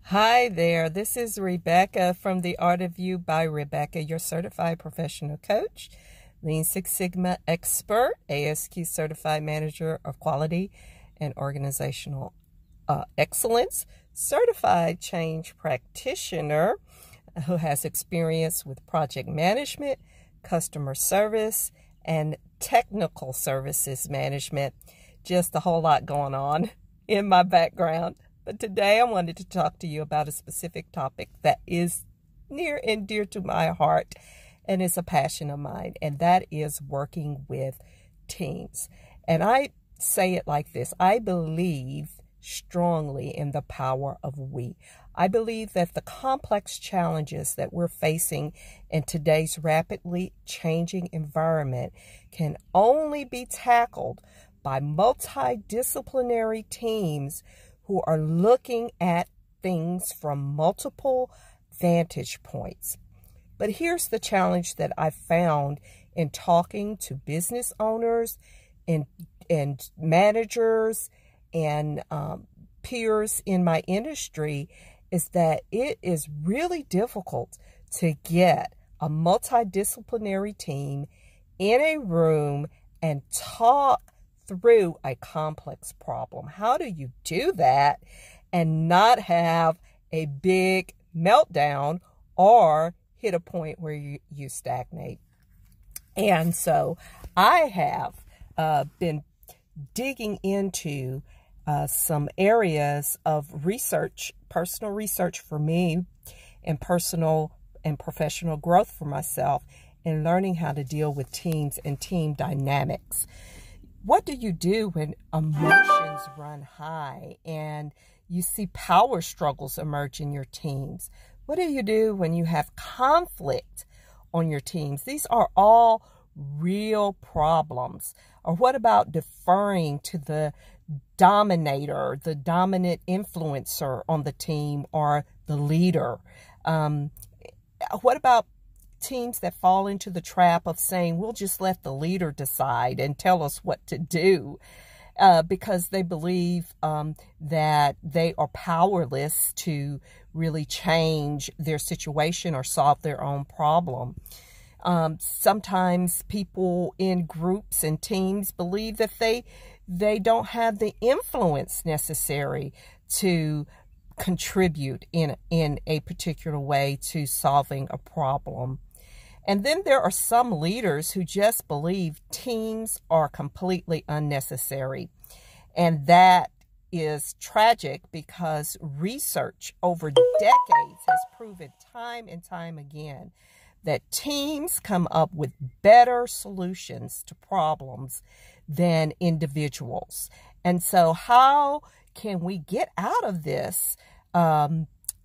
Hi there, this is Rebecca from The Art of You by Rebecca, your certified professional coach, Lean Six Sigma expert, ASQ certified manager of quality and organizational excellence, certified change practitioner who has experience with project management, customer service, and technical services management. Just a whole lot going on in my background. But today I wanted to talk to you about a specific topic that is near and dear to my heart and is a passion of mine, and that is working with teams. And I say it like this: I believe strongly in the power of we. I believe that the complex challenges that we're facing in today's rapidly changing environment can only be tackled by multidisciplinary teams who are looking at things from multiple vantage points. But here's the challenge that I found in talking to business owners and managers and peers in my industry, is that it is really difficult to get a multidisciplinary team in a room and talk through a complex problem. How do you do that and not have a big meltdown or hit a point where you stagnate? And so I have been digging into some areas of research, personal research for me, and personal and professional growth for myself, and learning how to deal with teams and team dynamics. What do you do when emotions run high and you see power struggles emerge in your teams? What do you do when you have conflict on your teams? These are all real problems. Or what about deferring to the dominator, the dominant influencer on the team, or the leader? What about teams that fall into the trap of saying, we'll just let the leader decide and tell us what to do, because they believe that they are powerless to really change their situation or solve their own problem. Sometimes people in groups and teams believe that they don't have the influence necessary to contribute in a particular way to solving a problem. And then there are some leaders who just believe teams are completely unnecessary. And that is tragic, because research over decades has proven time and time again that teams come up with better solutions to problems than individuals. And so how can we get out of this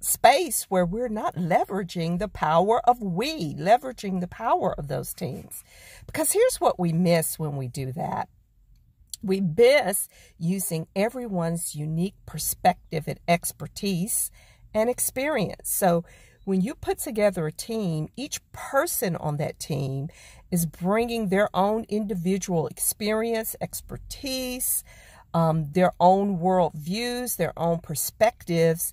space where we're not leveraging the power of leveraging the power of those teams? Because here's what we miss when we do that. We miss using everyone's unique perspective and expertise and experience. So when you put together a team, each person on that team is bringing their own individual experience, expertise, their own worldviews, their own perspectives.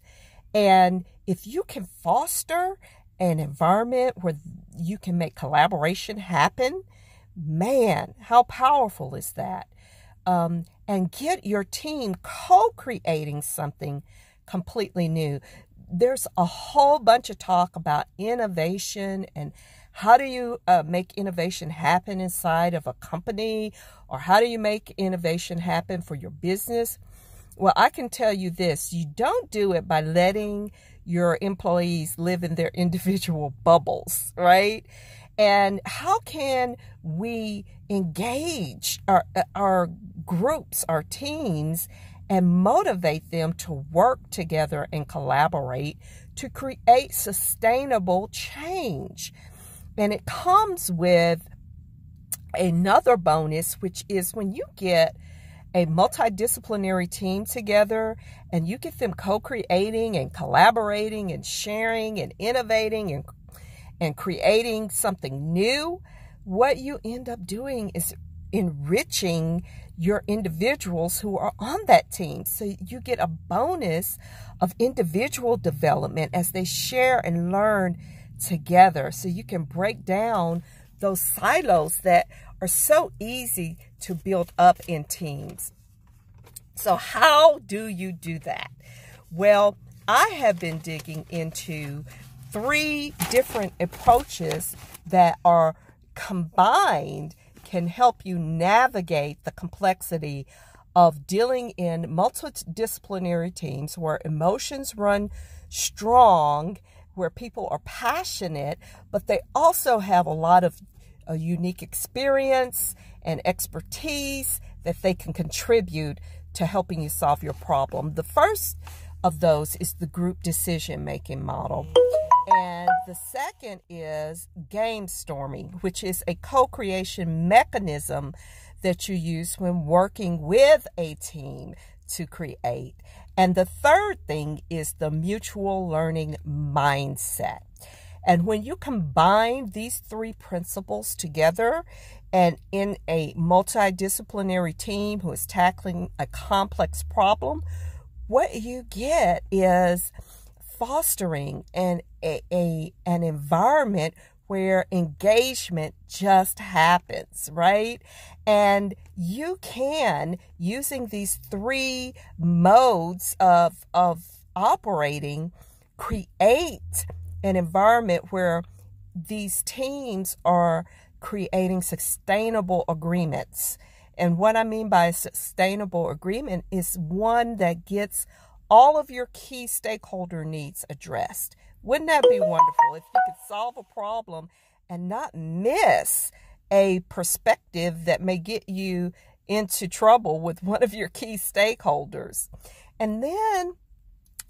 And if you can foster an environment where you can make collaboration happen, man, how powerful is that? And get your team co-creating something completely new. There's a whole bunch of talk about innovation and how do you make innovation happen inside of a company, or how do you make innovation happen for your business? Well, I can tell you this: you don't do it by letting your employees live in their individual bubbles, right? And how can we engage our groups, our teams, and motivate them to work together and collaborate to create sustainable change? And it comes with another bonus, which is when you get a multidisciplinary team together and you get them co-creating and collaborating and sharing and innovating and creating something new, what you end up doing is enriching your individuals who are on that team. So you get a bonus of individual development as they share and learn together. So you can break down those silos that are so easy to build up in teams. So how do you do that? Well, I have been digging into 3 different approaches that are combined can help you navigate the complexity of dealing in multidisciplinary teams where emotions run strong, where people are passionate, but they also have a lot of unique experience and expertise that they can contribute to helping you solve your problem. The first of those is the group decision-making model. And the second is game storming, which is a co-creation mechanism that you use when working with a team to create. And the third thing is the mutual learning mindset. And when you combine these 3 principles together and in a multidisciplinary team who is tackling a complex problem, what you get is fostering an environment where engagement just happens, right? And you can, using these 3 modes of operating, create an environment where these teams are creating sustainable agreements. And what I mean by a sustainable agreement is one that gets all of your key stakeholder needs addressed. Wouldn't that be wonderful if you could solve a problem and not miss a perspective that may get you into trouble with one of your key stakeholders? And then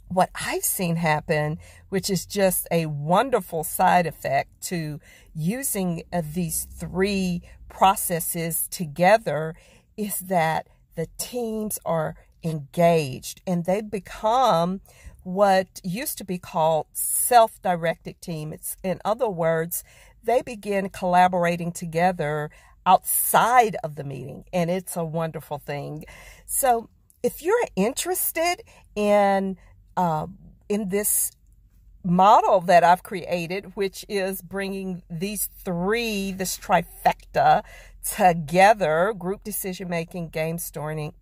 what I've seen happen, which is just a wonderful side effect to using these 3 processes together, is that the teams are engaged and they become what used to be called self-directed teams. In other words, they begin collaborating together outside of the meeting, and it's a wonderful thing. So if you're interested in this model that I've created, which is bringing these 3, this trifecta together, group decision-making, game storming,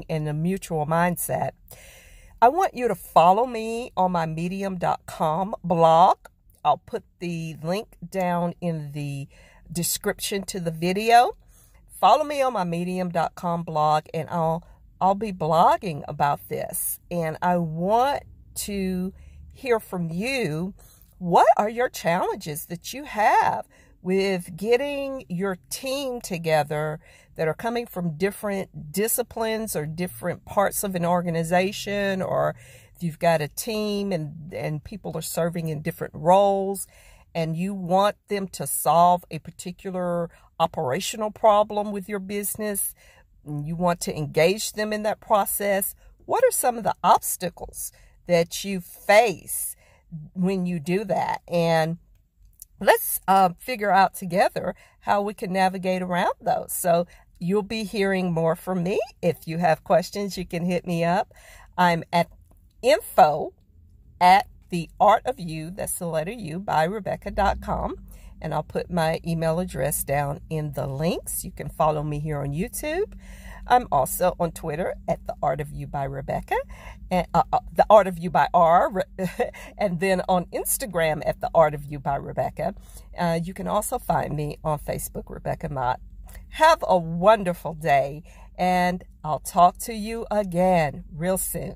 and a mutual mindset, I want you to follow me on my medium.com blog. I'll put the link down in the description to the video. Follow me on my medium.com blog, and I'll be blogging about this. And I want to hear from you. What are your challenges that you have with getting your team together that are coming from different disciplines or different parts of an organization, or if you've got a team and people are serving in different roles and you want them to solve a particular operational problem with your business, and you want to engage them in that process? What are some of the obstacles that you face when you do that? And let's figure out together how we can navigate around those. So you'll be hearing more from me. If you have questions, you can hit me up. I'm at info@theartofu, that's the letter U, by Rebecca.com. And I'll put my email address down in the links. You can follow me here on YouTube. I'm also on Twitter at The Art of You by Rebecca, and The Art of You by R, and then on Instagram at The Art of You by Rebecca. You can also find me on Facebook, Rebecca Mott. Have a wonderful day, and I'll talk to you again real soon.